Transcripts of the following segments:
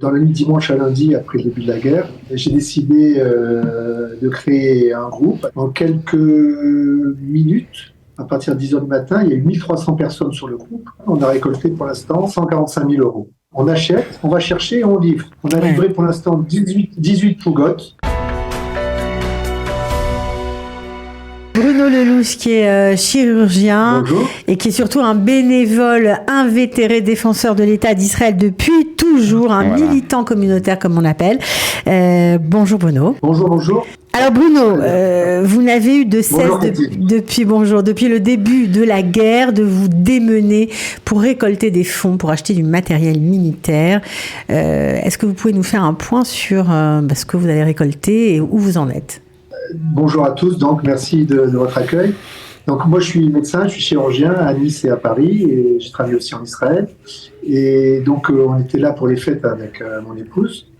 Dans la nuit de dimanche à lundi, après le début de la guerre, j'ai décidé de créer un groupe. En quelques minutes, à partir de 10 heures du matin, il y a eu 1300 personnes sur le groupe. On a récolté pour l'instant 145 000 euros. On achète, on va chercher et on livre. On a livré pour l'instant 18 pougottes. Bruno Lelouch, qui est chirurgien. Bonjour. Et qui est surtout un bénévole invétéré défenseur de l'État d'Israël depuis toujours, un militant communautaire comme on l'appelle. Bonjour Bruno. Bonjour. Alors Bruno, vous n'avez eu de cesse depuis le début de la guerre de vous démener pour récolter des fonds pour acheter du matériel militaire. Est-ce que vous pouvez nous faire un point sur ce que vous avez récolté et où vous en êtes ? Bonjour à tous, donc merci de votre accueil. Donc moi je suis médecin, je suis chirurgien à Nice et à Paris et je travaille aussi en Israël. Et donc on était là pour les fêtes avec mon épouse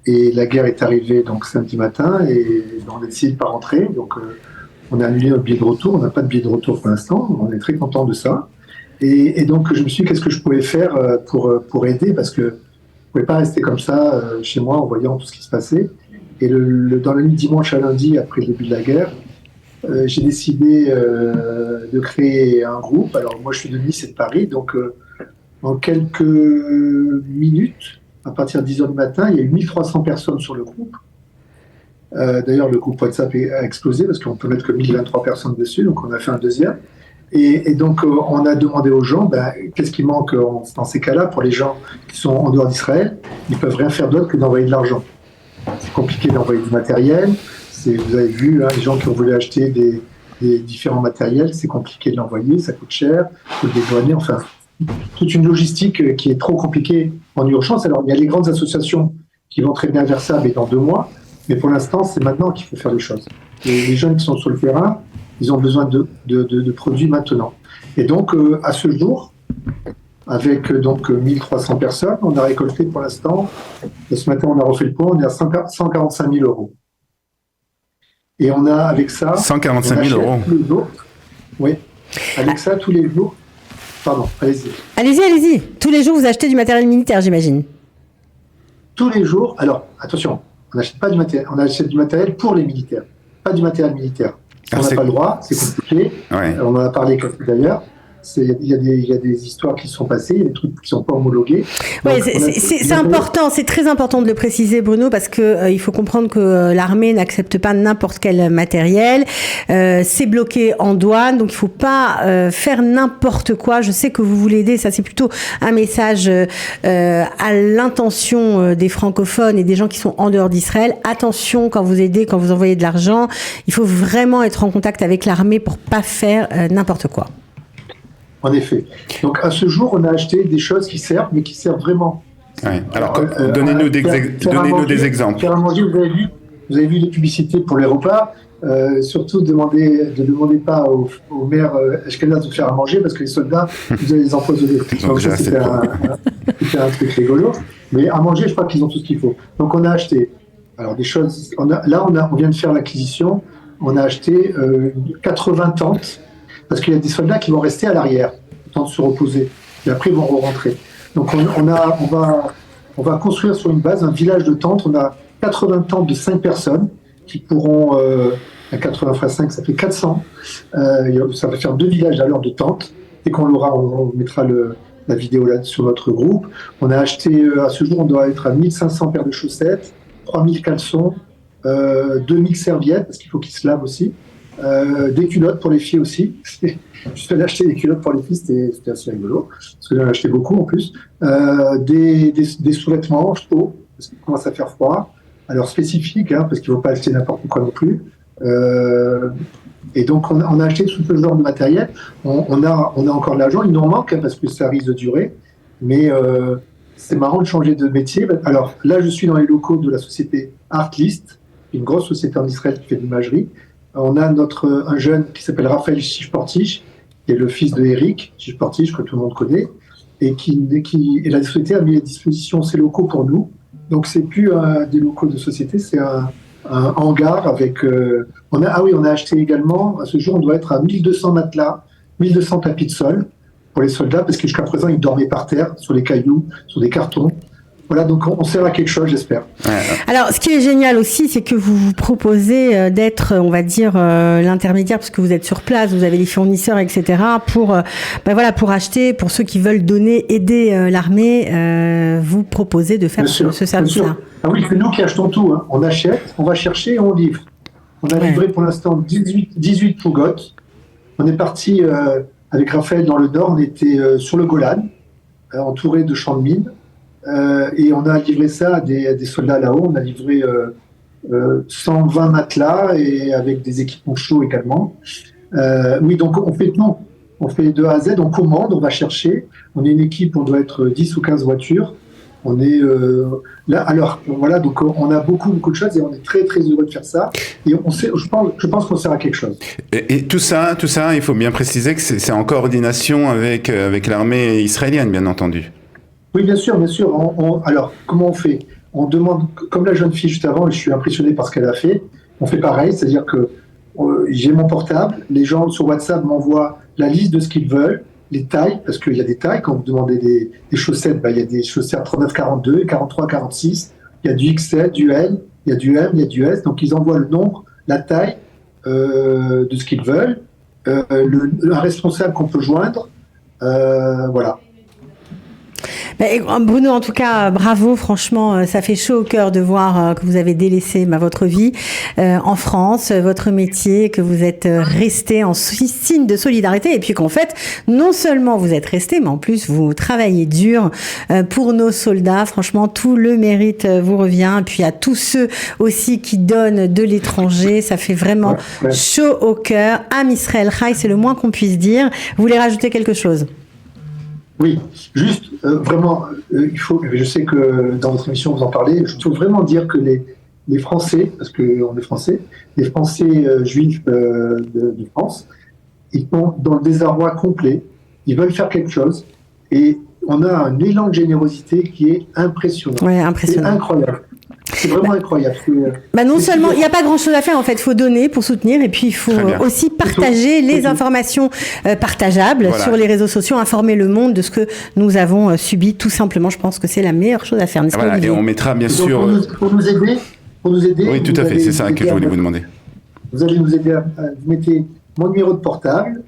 et la guerre est arrivée donc samedi matin et on a décidé de pas rentrer. Donc on a annulé notre billet de retour, on n'a pas de billet de retour pour l'instant, on est très content de ça. Et donc je me suis dit qu'est-ce que je pouvais faire pour aider parce que je ne pouvais pas rester comme ça chez moi en voyant tout ce qui se passait. Et dans la nuit de dimanche à lundi, après le début de la guerre, j'ai décidé de créer un groupe. Alors moi, je suis de Nice et de Paris, donc en quelques minutes, à partir de 10 heures du matin, il y a eu 1300 personnes sur le groupe. D'ailleurs, le groupe WhatsApp a explosé parce qu'on peut mettre que 1023 personnes dessus, donc on a fait un deuxième. Et donc, on a demandé aux gens, qu'est-ce qui manque dans ces cas-là pour les gens qui sont en dehors d'Israël. Ils ne peuvent rien faire d'autre que d'envoyer de l'argent. C'est compliqué d'envoyer du matériel. Vous avez vu, les gens qui ont voulu acheter des différents matériels, c'est compliqué de l'envoyer, ça coûte cher, il faut le dédouaner, enfin, toute une logistique qui est trop compliquée en urgence. Alors, il y a les grandes associations qui vont très bien vers ça, mais dans 2 mois. Mais pour l'instant, c'est maintenant qu'il faut faire les choses. Les jeunes qui sont sur le terrain, ils ont besoin de produits maintenant. Et donc, à ce jour, avec donc 1300 personnes, on a récolté pour l'instant, ce matin on a refait le point, on est à 145 000 euros. Et on a avec ça... 145 000 euros. Tous les jours, oui, avec ça tous les jours... Pardon, allez-y. Allez-y. Tous les jours vous achetez du matériel militaire, j'imagine. Tous les jours, alors attention, on n'achète pas du matériel, on achète du matériel pour les militaires, pas du matériel militaire. On n'a pas le droit, c'est compliqué, on en a parlé d'ailleurs. Il y a des histoires qui sont passées, il y a des trucs qui ne sont pas homologués. Oui, c'est important, c'est très important de le préciser, Bruno, parce que il faut comprendre que l'armée n'accepte pas n'importe quel matériel. C'est bloqué en douane, donc il ne faut pas faire n'importe quoi. Je sais que vous voulez aider, ça c'est plutôt un message à l'intention des francophones et des gens qui sont en dehors d'Israël. Attention quand vous aidez, quand vous envoyez de l'argent, il faut vraiment être en contact avec l'armée pour ne pas faire n'importe quoi. En effet. Donc, à ce jour, on a acheté des choses qui servent, mais qui servent vraiment. Ouais. Alors, donnez-nous des exemples. Faire à manger, vous avez vu les publicités pour les repas. Surtout, ne demandez pas aux mères ashkénazes de faire à manger parce que les soldats, vous allez les empoisonner. Donc, ça, c'était un truc rigolo. Mais à manger, je crois qu'ils ont tout ce qu'il faut. Donc, on a acheté des choses. On vient de faire l'acquisition. On a acheté 80 tentes. Parce qu'il y a des soldats qui vont rester à l'arrière, le temps de se reposer, et après ils vont rentrer. Donc on va construire sur une base un village de tentes. On a 80 tentes de 5 personnes qui pourront, à 80 x 5, ça fait 400. Ça va faire 2 villages à l'heure de tentes. Dès qu'on l'aura, on mettra la vidéo là sur notre groupe. On a acheté, à ce jour, on doit être à 1500 paires de chaussettes, 3000 caleçons, 2000 serviettes, parce qu'il faut qu'ils se lavent aussi. Des culottes pour les filles aussi. Je suis allé acheter des culottes pour les filles, c'était assez rigolo, parce que j'en ai acheté beaucoup en plus. Des sous-vêtements chauds, parce qu'il commence à faire froid. Alors spécifiques, parce qu'il ne faut pas acheter n'importe quoi non plus. Et donc on a acheté tout ce genre de matériel. On a encore de l'argent, il nous en manque, parce que ça risque de durer. Mais c'est marrant de changer de métier. Alors là, je suis dans les locaux de la société Artlist, une grosse société en Israël qui fait de l'imagerie. On a un jeune qui s'appelle Raphaël Shishportish, qui est le fils de Eric Shishportish, que tout le monde connaît, et et la société a mis à disposition ses locaux pour nous. Donc c'est plus des locaux de société, c'est un hangar avec... on a acheté également, à ce jour, on doit être à 1200 matelas, 1200 tapis de sol pour les soldats, parce que jusqu'à présent, ils dormaient par terre, sur les cailloux, sur des cartons. Voilà, donc on sert à quelque chose, j'espère. Alors, ce qui est génial aussi, c'est que vous vous proposez d'être, on va dire, l'intermédiaire, parce que vous êtes sur place, vous avez les fournisseurs, etc., pour acheter, pour ceux qui veulent aider l'armée, vous proposez de faire ce service-là. Ah oui, c'est nous qui achetons tout. Hein. On achète, on va chercher et on livre. On a livré pour l'instant 18 Peugeot. On est parti avec Raphaël dans le Nord, on était sur le Golan, entouré de champs de mines. Et on a livré ça à des soldats là-haut. On a livré 120 matelas et avec des équipements chauds également. Oui, donc on fait tout. On fait de A à Z, on commande, on va chercher. On est une équipe, on doit être 10 ou 15 voitures. On est là. Alors voilà, donc on a beaucoup de choses et on est très très heureux de faire ça. Et je pense qu'on sert à quelque chose. Et tout ça, il faut bien préciser que c'est en coordination avec l'armée israélienne, bien entendu. Oui, bien sûr. Alors, comment on fait? On demande, comme la jeune fille juste avant, et je suis impressionné par ce qu'elle a fait, on fait pareil, c'est-à-dire que j'ai mon portable, les gens sur WhatsApp m'envoient la liste de ce qu'ils veulent, les tailles, parce qu'il y a des tailles, quand vous demandez des chaussettes, il y a des chaussettes 39-42, 43-46, il y a du XL, du L, il y a du M, il y a du S, donc ils envoient le nombre, la taille de ce qu'ils veulent, un responsable qu'on peut joindre, voilà. Bruno, en tout cas, bravo, franchement, ça fait chaud au cœur de voir que vous avez délaissé votre vie en France, votre métier, que vous êtes resté en signe de solidarité et puis qu'en fait, non seulement vous êtes resté, mais en plus vous travaillez dur pour nos soldats. Franchement, tout le mérite vous revient. Et puis à tous ceux aussi qui donnent de l'étranger, ça fait vraiment chaud au cœur. Am Israël Chai, c'est le moins qu'on puisse dire. Vous voulez rajouter quelque chose? Oui, juste vraiment, je sais que dans votre émission vous en parlez, il faut vraiment dire que les Français, parce qu'on est Français, les Français juifs de France, ils sont dans le désarroi complet, ils veulent faire quelque chose, et on a un élan de générosité qui est impressionnant. Ouais, impressionnant. C'est incroyable. C'est vraiment incroyable. Non seulement, il n'y a pas grand-chose à faire, en fait, il faut donner pour soutenir, et puis il faut aussi partager les informations partageables sur les réseaux sociaux, informer le monde de ce que nous avons subi, tout simplement. Je pense que c'est la meilleure chose à faire. Voilà, et on mettra bien sûr... Pour nous aider... Oui, tout à fait, c'est ça que je voulais vous demander. Vous allez nous aider vous mettez mon numéro de portable,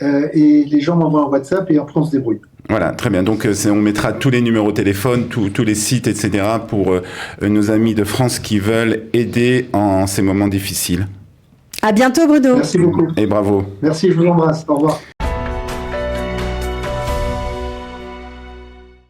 et les gens m'envoient un WhatsApp, et après on se débrouille. Voilà, très bien. Donc, on mettra tous les numéros de téléphone, tous les sites, etc. pour nos amis de France qui veulent aider en ces moments difficiles. À bientôt, Bruno. Merci beaucoup. Et bravo. Merci, je vous embrasse. Au revoir.